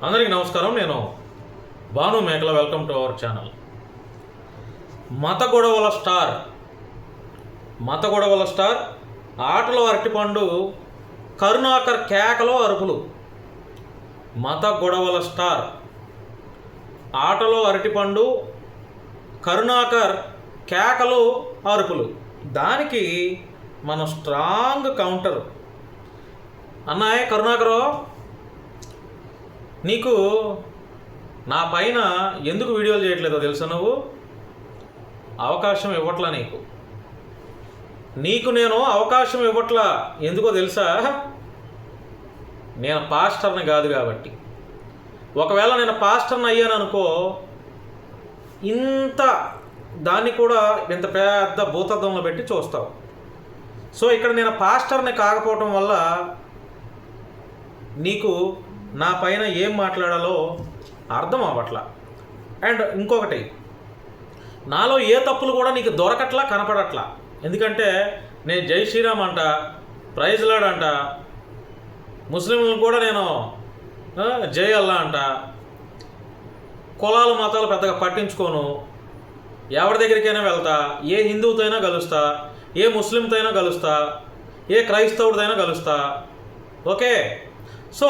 అందరికీ నమస్కారం. నేను భాను మేకల. Welcome to our channel. మత గొడవల స్టార్ ఆటలో అరటిపండు కరుణాకర్ కేకలో అరుపులు. మత గొడవల స్టార్ ఆటలో అరటిపండు కరుణాకర్ కేకలు అరుపులు. దానికి మన స్ట్రాంగ్ కౌంటర్. అన్నాయ్ కరుణాకరు, నీకు నా పైన ఎందుకు వీడియోలు చేయట్లేదో తెలుసా? నువ్వు అవకాశం ఇవ్వట్లా. నీకు నేను అవకాశం ఇవ్వట్లా. ఎందుకో తెలుసా? నేను పాస్టర్ని కాదు కాబట్టి. ఒకవేళ నేను పాస్టర్ని అయ్యాను అనుకో, ఇంత దాన్ని కూడా ఇంత పెద్ద భూతద్దంలో పెట్టి చూస్తావు. సో ఇక్కడ నేను పాస్టర్ని కాకపోవటం వల్ల నీకు నా పైన ఏం మాట్లాడాలో అర్థం అవ్వట్లా. అండ్ ఇంకొకటి, నాలో ఏ తప్పులు కూడా నీకు దొరకట్లా, కనపడట్లా. ఎందుకంటే నేను జై శ్రీరామ్ అంట, ప్రైజ్ లాడ్ అంట, ముస్లింలను కూడా నేను జై అల్లా అంట, కులాలు మతాలు పెద్దగా పట్టించుకోను, ఎవరి దగ్గరికైనా వెళ్తా, ఏ హిందువుతో అయినా కలుస్తా, ఏ ముస్లింతో అయినా కలుస్తా, ఏ క్రైస్తవుడితో కలుస్తా. ఓకే, సో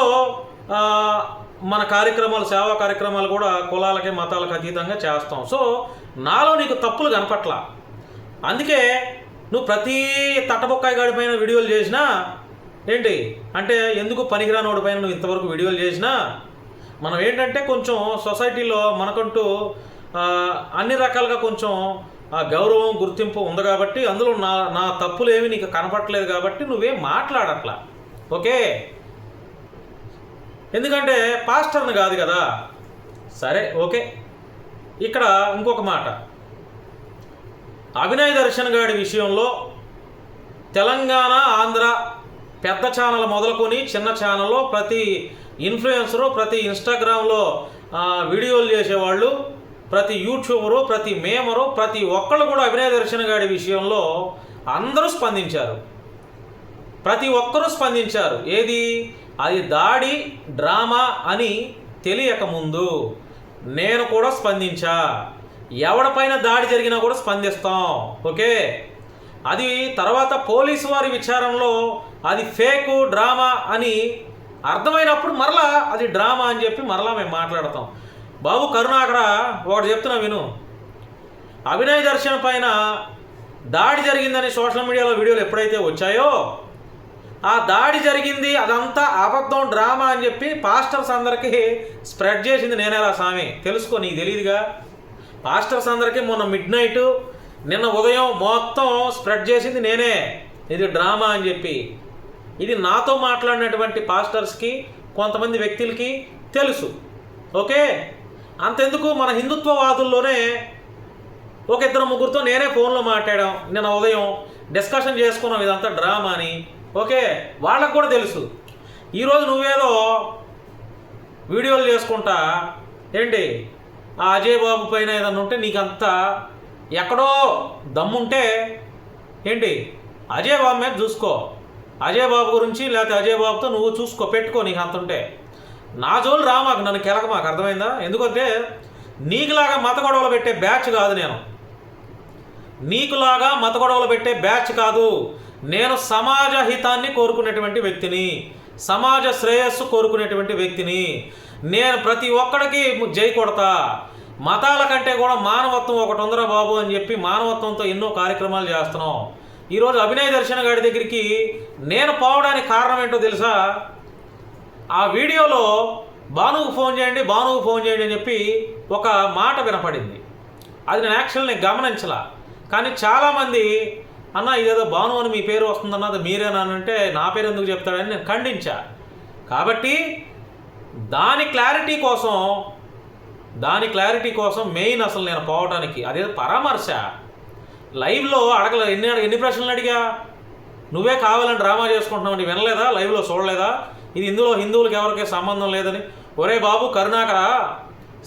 మన కార్యక్రమాలు, సేవా కార్యక్రమాలు కూడా కులాలకి మతాలకు అతీతంగా చేస్తాం. సో నాలో నీకు తప్పులు కనపట్లా. అందుకే నువ్వు ప్రతి తట్టబొక్కాయి గాడి పైన వీడియోలు చేసినా ఏంటి అంటే, ఎందుకు పనికిరానోడి పైన నువ్వు ఇంతవరకు వీడియోలు చేసినా, మనం ఏంటంటే కొంచెం సొసైటీలో మనకంటూ అన్ని రకాలుగా కొంచెం గౌరవం, గుర్తింపు ఉంది కాబట్టి, అందులో నా తప్పులు ఏమి నీకు కనపట్లేదు కాబట్టి నువ్వేం మాట్లాడట్లా. ఓకే, ఎందుకంటే పాస్టర్ని కాదు కదా. సరే, ఓకే. ఇక్కడ ఇంకొక మాట, అభినయ్ దర్శన్ గారి విషయంలో తెలంగాణ, ఆంధ్ర పెద్ద ఛానల్ మొదలుకొని చిన్న ఛానల్లో ప్రతి ఇన్ఫ్లుయెన్సరు, ప్రతి ఇన్స్టాగ్రామ్లో వీడియోలు చేసేవాళ్ళు, ప్రతి యూట్యూబరు, ప్రతి మేమరు, ప్రతి ఒక్కళ్ళు కూడా అభినయ్ దర్శన్ గారి విషయంలో అందరూ స్పందించారు. ప్రతి ఒక్కరూ స్పందించారు. ఏది అది దాడి, డ్రామా అని తెలియకముందు నేను కూడా స్పందించా. ఎవడిపైన దాడి జరిగినా కూడా స్పందిస్తాం. ఓకే, అది తర్వాత పోలీసు వారి విచారణలో అది ఫేకు, డ్రామా అని అర్థమైనప్పుడు మరలా అది డ్రామా అని చెప్పి మరలా మేము మాట్లాడతాం. బాబు కరుణాకర, ఒకటి చెప్తున్నా విను. అభినయ్ దర్శన్ పైన దాడి జరిగిందని సోషల్ మీడియాలో వీడియోలు ఎప్పుడైతే వచ్చాయో, ఆ దాడి జరిగింది అదంతా అబద్ధం, డ్రామా అని చెప్పి పాస్టర్స్ అందరికీ స్ప్రెడ్ చేసింది నేనేరా స్వామి, తెలుసుకో, నీకు తెలియదుగా. పాస్టర్స్ అందరికీ మొన్న మిడ్-నైట్, నిన్న ఉదయం మొత్తం స్ప్రెడ్ చేసింది నేనే, ఇది డ్రామా అని చెప్పి. ఇది నాతో మాట్లాడినటువంటి పాస్టర్స్కి, కొంతమంది వ్యక్తులకి తెలుసు. ఓకే, అంతెందుకు, మన హిందుత్వవాదుల్లోనే ఒక ఇద్దరు ముగ్గురితో నేనే ఫోన్లో మాట్లాడాం. నిన్న ఉదయం డిస్కషన్ చేసుకున్నాం ఇదంతా డ్రామా అని. ఓకే, వాళ్ళకు కూడా తెలుసు. ఈరోజు నువ్వేదో వీడియోలు చేసుకుంటా ఏంటి, ఆ అజయ్ బాబు పైన ఏదన్నా ఉంటే నీకంతా ఎక్కడో దమ్ముంటే ఏంటి, అజయ్ బాబు మీద చూసుకో, అజయ్ బాబు గురించి, లేకపోతే అజయ్ బాబుతో నువ్వు చూసుకో, పెట్టుకో. నీకు అంత ఉంటే నా జోలు రామాకు, నన్ను కెలక మాకు, అర్థమైందా? ఎందుకంటే నీకులాగా మత గొడవలు పెట్టే బ్యాచ్ కాదు నేను. నీకులాగా మత గొడవలు పెట్టే బ్యాచ్ కాదు నేను. సమాజ హితాన్ని కోరుకునేటువంటి వ్యక్తిని, సమాజ శ్రేయస్సు కోరుకునేటువంటి వ్యక్తిని నేను. ప్రతి ఒక్కడికి జై కొడతా. మతాల కంటే కూడా మానవత్వం ఒకటి ఉందరా బాబు అని చెప్పి మానవత్వంతో ఎన్నో కార్యక్రమాలు చేస్తున్నాం. ఈరోజు అభినయ్ దర్శన్ గారి దగ్గరికి నేను పోవడానికి కారణం ఏంటో తెలుసా? ఆ వీడియోలో భానుకు ఫోన్ చేయండి, భానుకు ఫోన్ చేయండి అని చెప్పి ఒక మాట వినపడింది. అది నేను యాక్చువల్ గమనించలా. కానీ చాలామంది, అన్న ఇదేదో భాను అని మీ పేరు వస్తుందన్నది మీరేనానంటే నా పేరు ఎందుకు చెప్తాడని నేను ఖండించా. కాబట్టి దాని క్లారిటీ కోసం మెయిన్ అసలు నేను పోవడానికి అదేదో పరామర్శ. లైవ్లో అడగలేదు. ఎన్ని ప్రశ్నలు అడిగా? నువ్వే కావాలని డ్రామా చేసుకుంటున్నావు, వినలేదా? లైవ్లో చూడలేదా? ఇది ఇందులో హిందువులకు ఎవరికీ సంబంధం లేదని. ఒరే బాబు కరుణాకర,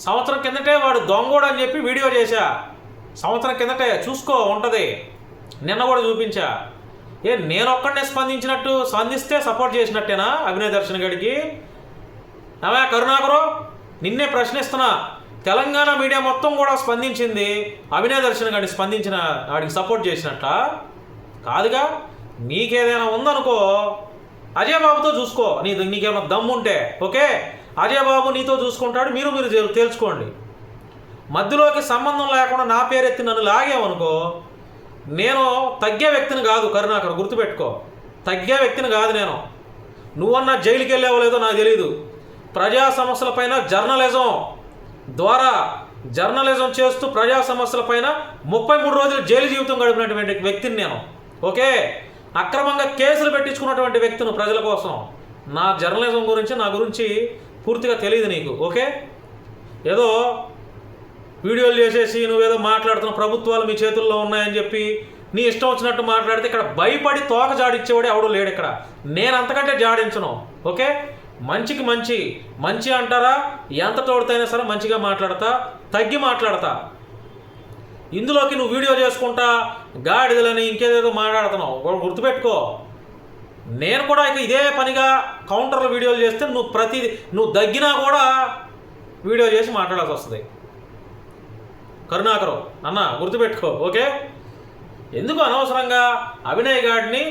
సంవత్సరం కిందటే వాడు దొంగోడు అని చెప్పి వీడియో చేశా. సంవత్సరం కిందటే చూసుకో, ఉంటుంది. నిన్న కూడా చూపించా. నేను ఒక్కడనే స్పందిస్తే సపోర్ట్ చేసినట్టేనా అభినయ్ దర్శన్ గడికి? అవే కరుణాకరు, నిన్నే ప్రశ్నిస్తున్నా. తెలంగాణ మీడియా మొత్తం కూడా స్పందించింది అభినయ దర్శన్ గారిని స్పందించిన వాడికి సపోర్ట్ చేసినట్ట కాదుగా. నీకేదైనా ఉందనుకో అజయ్ బాబుతో చూసుకో, నీకేమైనా దమ్ముంటే. ఓకే, అజయ్ బాబు నీతో చూసుకుంటాడు, మీరు తేల్చుకోండి. మధ్యలోకి సంబంధం లేకుండా నా పేరెత్తి నన్ను లాగేవనుకో, నేను తగ్గే వ్యక్తిని కాదు కరుణాకర్, గుర్తుపెట్టుకో. తగ్గే వ్యక్తిని కాదు నేను. నువ్వన్నా జైలుకి వెళ్ళావో లేదో నాకు తెలీదు. ప్రజా సమస్యలపైన జర్నలిజం చేస్తూ ప్రజా సమస్యలపైన 33 రోజులు జైలు జీవితం గడిపినటువంటి వ్యక్తిని నేను. ఓకే, అక్రమంగా కేసులు పెట్టించుకున్నటువంటి వ్యక్తిని ప్రజల కోసం. నా జర్నలిజం గురించి, నా గురించి పూర్తిగా తెలియదు నీకు. ఓకే, ఏదో వీడియోలు చేసేసి నువ్వేదో మాట్లాడుతున్నావు, ప్రభుత్వాలు మీ చేతుల్లో ఉన్నాయని చెప్పి నీ ఇష్టం వచ్చినట్టు మాట్లాడితే ఇక్కడ భయపడి తోక జాడిచ్చేవాడు ఎవడో లేడు ఇక్కడ. నేను అంతకంటే జాడించను. ఓకే, మంచికి మంచి అంటారా, ఎంత తోడుతైనా సరే మంచిగా మాట్లాడతా, తగ్గి మాట్లాడతా. ఇందులోకి నువ్వు వీడియో చేసుకుంటా గాడిదలని ఇంకేదేదో మాట్లాడుతున్నావు, గుర్తుపెట్టుకో. నేను కూడా ఇక ఇదే పనిగా కౌంటర్లో వీడియోలు చేస్తే నువ్వు దగ్గినా కూడా వీడియో చేసి మాట్లాడాల్సి వస్తుంది కరుణాకరు అన్న, గుర్తుపెట్టుకో. ఓకే, ఎందుకు అనవసరంగా అభినయ్ గాడిని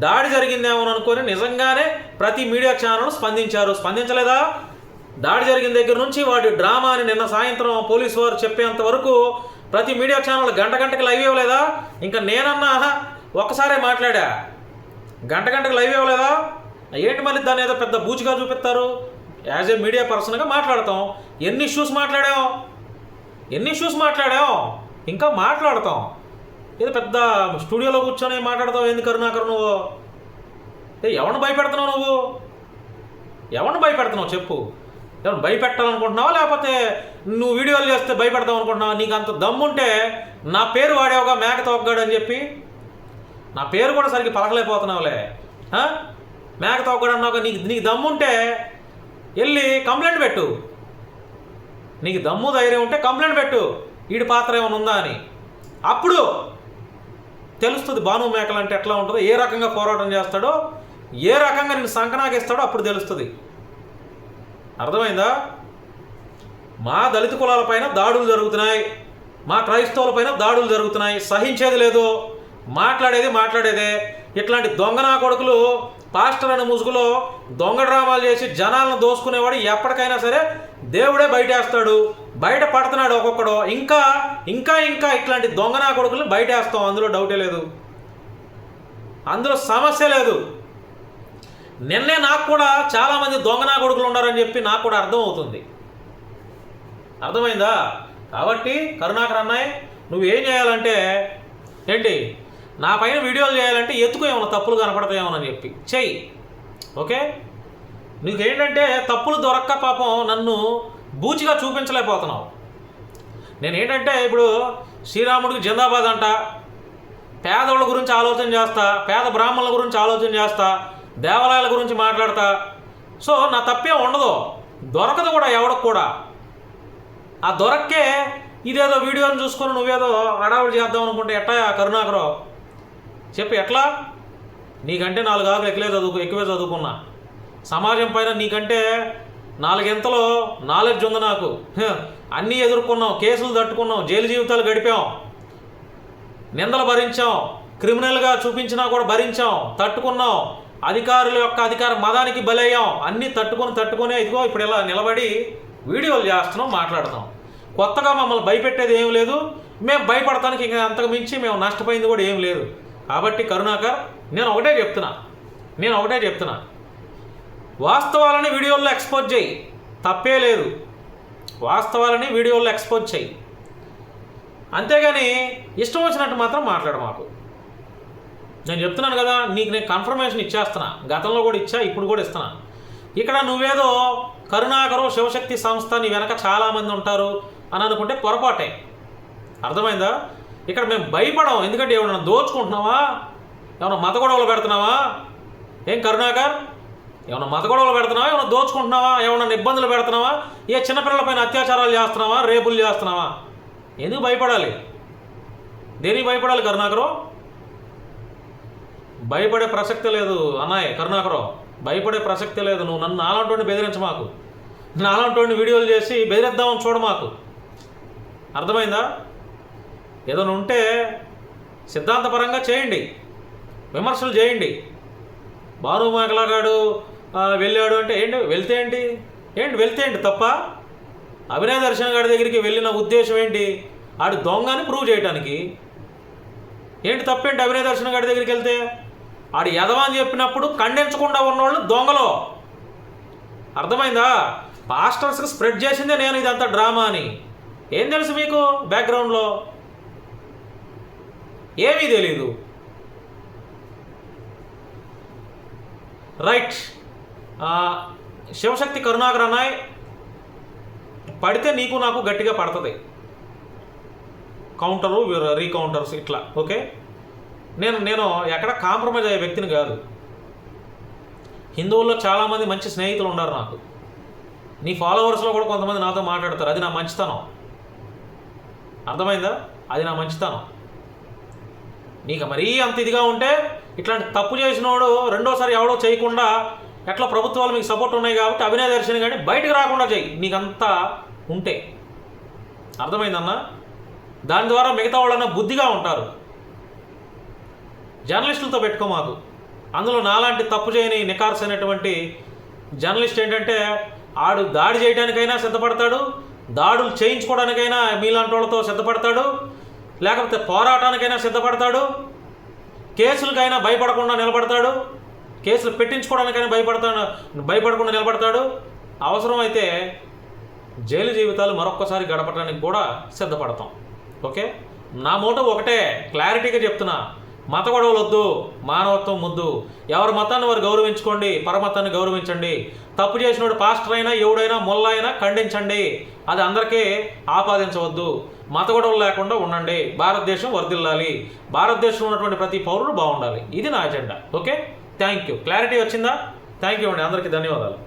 దాడి జరిగిందేమో అనుకొని నిజంగానే ప్రతి మీడియా ఛానల్ స్పందించలేదా? దాడి జరిగిన దగ్గర నుంచి వాడి డ్రామా అని నిన్న సాయంత్రం పోలీసు వారు చెప్పేంత వరకు ప్రతి మీడియా ఛానల్ గంటకి లైవ్ ఇవ్వలేదా? ఇంకా నేనన్నా ఒక్కసారే మాట్లాడా, గంటకి లైవ్ ఇవ్వలేదా? ఏంటి మళ్ళీ దాన్ని ఏదో పెద్ద బూచిగా చూపిస్తారు? యాజ్ ఏ మీడియా పర్సన్గా మాట్లాడతాం. ఎన్ని ఇష్యూస్ మాట్లాడాం, ఇంకా మాట్లాడతాం. ఏదో పెద్ద స్టూడియోలో కూర్చొని మాట్లాడతావు ఏంది కరుణాకర్ నువ్వు? ఎవరిని భయపెడుతున్నావు చెప్పు. ఎవరిని భయపెట్టాలనుకుంటున్నావా, లేకపోతే నువ్వు వీడియోలు చేస్తే భయపెడతావు అనుకుంటున్నావా? నీకు అంత దమ్ముంటే నా పేరు వాడేవుగా, మేక తోగ్గాడు అని చెప్పి. నా పేరు కూడా సరిగ్గా పలకలేకపోతున్నావులే. మేక తోగ్గాడు అన్నావుగా. నీకు దమ్ముంటే వెళ్ళి కంప్లైంట్ పెట్టు. నీకు దమ్ము ధైర్యం ఉంటే కంప్లైంట్ పెట్టు, వీడి పాత్ర ఏమైనా ఉందా అని. అప్పుడు తెలుస్తుంది భాను మేకలు అంటే ఎట్లా ఉంటుందో, ఏ రకంగా పోరాటం చేస్తాడో, ఏ రకంగా నేను సంకనాగిస్తాడో అప్పుడు తెలుస్తుంది. అర్థమైందా? మా దళిత కులాలపైన దాడులు జరుగుతున్నాయి, మా క్రైస్తవులపైన దాడులు జరుగుతున్నాయి, సహించేది లేదు. మాట్లాడేదే. ఇట్లాంటి దొంగనా కొడుకులు పాస్టర్ అనే ముసుగులో దొంగ డ్రామాలు చేసి జనాలను దోసుకునేవాడు ఎప్పటికైనా సరే దేవుడే బయటేస్తాడు. బయట పడుతున్నాడు ఒక్కొక్కడు. ఇంకా ఇట్లాంటి దొంగనా కొడుకులను బయటేస్తాం, అందులో డౌటే లేదు, అందులో సమస్య లేదు. నిన్నే నాకు కూడా చాలామంది దొంగనా కొడుకులు ఉన్నారని చెప్పి నాకు కూడా అర్థమవుతుంది. అర్థమైందా? కాబట్టి కరుణాకర్ అన్నయ్య, నువ్వేం చేయాలంటే ఏంటి, నా పైన వీడియోలు చేయాలంటే ఎత్తుకు ఏమన్నా తప్పులు కనపడతాయేమోనని చెప్పి చెయ్యి. ఓకే, నీకేంటంటే తప్పులు దొరక్క పాపం నన్ను బూచిగా చూపించలేకపోతున్నావు. నేనేంటంటే ఇప్పుడు శ్రీరాముడికి జిందాబాద్ అంట, పేదవాళ్ళ గురించి ఆలోచన చేస్తా, పేద బ్రాహ్మణుల గురించి ఆలోచన చేస్తా, దేవాలయాల గురించి మాట్లాడతా. సో నా తప్పేం ఉండదు, దొరకదు కూడా ఎవరికి కూడా. ఆ దొరక్కే ఇదేదో వీడియోని చూసుకొని నువ్వేదో హడావుడి చేద్దాం అనుకుంటే ఎట్టా కరుణాకరు చెప్పి? ఎట్లా? నీకంటే 4 ఆకులు ఎక్కువే చదువుకున్నా, సమాజం పైన నీకంటే 4 ఎంతలో నాలెడ్జ్ ఉంది నాకు. అన్నీ ఎదుర్కొన్నాం, కేసులు తట్టుకున్నాం, జైలు జీవితాలు గడిపాం, నిందలు భరించాం, క్రిమినల్గా చూపించినా కూడా భరించాం, తట్టుకున్నాం, అధికారుల యొక్క అధికార మదానికి బలయ్యాం. అన్నీ తట్టుకునే ఇదిగో ఇప్పుడు ఇలా నిలబడి వీడియోలు చేస్తున్నాం, మాట్లాడుతాం. కొత్తగా మమ్మల్ని భయపెట్టేది ఏం లేదు, మేము భయపడటానికి ఇంకా అంతకు మించి మేము నష్టపోయింది కూడా ఏం లేదు. కాబట్టి కరుణాకర్, నేను ఒకటే చెప్తున్నా, వాస్తవాలని వీడియోల్లో ఎక్స్పోజ్ చేయి, తప్పే లేదు. వాస్తవాలని వీడియోల్లో ఎక్స్పోజ్ చేయి, అంతేగాని ఇష్టం వచ్చినట్టు మాత్రం మాట్లాడు మాకు. నేను చెప్తున్నాను కదా, నీకు నేను కన్ఫర్మేషన్ ఇచ్చేస్తున్నా, గతంలో కూడా ఇచ్చా, ఇప్పుడు కూడా ఇస్తున్నా. ఇక్కడ నువ్వేదో కరుణాకరు శివశక్తి సంస్థ నీ వెనక చాలామంది ఉంటారు అని అనుకుంటే పొరపాటే. అర్థమైందా? ఇక్కడ మేము భయపడం. ఎందుకంటే ఏమన్నా దోచుకుంటున్నావా, ఏమన్నా మత గొడవలు పెడుతున్నావా? ఏం కరుణాకర్, ఏమన్నా మత గొడవలు పెడుతున్నావా, ఏమన్నా దోచుకుంటున్నావా, ఏమన్నా ఇబ్బందులు పెడుతున్నావా, ఏ చిన్నపిల్లలపైన అత్యాచారాలు చేస్తున్నావా, రేపులు చేస్తున్నావా? ఎందుకు భయపడాలి? దేనికి భయపడాలి కరుణాకరు? భయపడే ప్రసక్తి లేదు అన్నయ్య కరుణాకరు, భయపడే ప్రసక్తి లేదు. నువ్వు నన్ను అలాంటి బెదిరించ మాకు. నాలాంటి వీడియోలు చేసి బెదిరిద్దామని చూడ మాకు. అర్థమైందా? ఏదైనా ఉంటే సిద్ధాంతపరంగా చేయండి, విమర్శలు చేయండి. భాను మేకలాగాడు వెళ్ళాడు అంటే వెళ్తే ఏంటి తప్ప? అభినయ దర్శన్ గారి దగ్గరికి వెళ్ళిన ఉద్దేశం ఏంటి? ఆడు దొంగ అని ప్రూవ్ చేయడానికి. తప్పేంటి అభినయ దర్శన్ గారి దగ్గరికి వెళ్తే? ఆడు యదవ అని చెప్పినప్పుడు ఖండించకుండా ఉన్నవాళ్ళు దొంగలో. అర్థమైందా? పాస్టర్స్కి స్ప్రెడ్ చేసిందే నేను ఇదంతా డ్రామా అని. ఏం తెలుసు మీకు బ్యాక్గ్రౌండ్లో? ఏమీ తెలీదు. రైట్. శివశక్తి కరుణాకర్ అన్నాయ్, పడితే నీకు నాకు గట్టిగా పడుతుంది. కౌంటరు రీకౌంటర్స్ ఇట్లా. ఓకే, నేను ఎక్కడ కాంప్రమైజ్ అయ్యే వ్యక్తిని కాదు. హిందువుల్లో చాలామంది మంచి స్నేహితులు ఉన్నారు నాకు. నీ ఫాలోవర్స్లో కూడా కొంతమంది నాతో మాట్లాడతారు. అది నా మంచితనం. అర్థమైందా? అది నా మంచితనం. నీకు మరీ అంత ఇదిగా ఉంటే ఇట్లాంటి తప్పు చేసినోడు రెండోసారి ఎవడో చేయకుండా, ఎట్లా ప్రభుత్వాలు మీకు సపోర్ట్ ఉన్నాయి కాబట్టి అభినయ దర్శనం కానీ బయటకు రాకుండా చెయ్యి నీకంతా ఉంటే. అర్థమైందన్నా? దాని ద్వారా మిగతా వాళ్ళన్నా బుద్ధిగా ఉంటారు. జర్నలిస్టులతో పెట్టుకో మాకు. అందులో నాలాంటి తప్పు చేయని నికార్స్ అయినటువంటి జర్నలిస్ట్ ఏంటంటే ఆడు దాడి చేయడానికైనా సిద్ధపడతాడు, దాడులు చేయించుకోవడానికైనా మీలాంటి వాళ్ళతో సిద్ధపడతాడు, లేకపోతే పోరాటానికైనా సిద్ధపడతాడు, కేసులకైనా భయపడకుండా నిలబడతాడు, కేసులు పెట్టించుకోవడానికైనా భయపడకుండా నిలబడతాడు. అవసరమైతే జైలు జీవితాలు మరొక్కసారి గడపడానికి కూడా సిద్ధపడతాం. ఓకే, నా మోటో ఒకటే, క్లారిటీగా చెప్తున్నా. మత గొడవలు వద్దు, మానవత్వం ముద్దు. ఎవరి మతాన్ని వారు గౌరవించుకోండి, పరమతాన్ని గౌరవించండి. తప్పు చేసినోడు పాస్టర్ అయినా ఎవడైనా ముల్ల అయినా ఖండించండి. అది అందరికీ ఆపాదించవద్దు. మత గొడవలు లేకుండా ఉండండి. భారతదేశం వర్ధిల్లాలి. భారతదేశంలో ఉన్నటువంటి ప్రతి పౌరుడు బాగుండాలి. ఇది నా agenda. Okay, thank you. Clarity వచ్చిందా? థ్యాంక్ యూ అండి, అందరికీ ధన్యవాదాలు.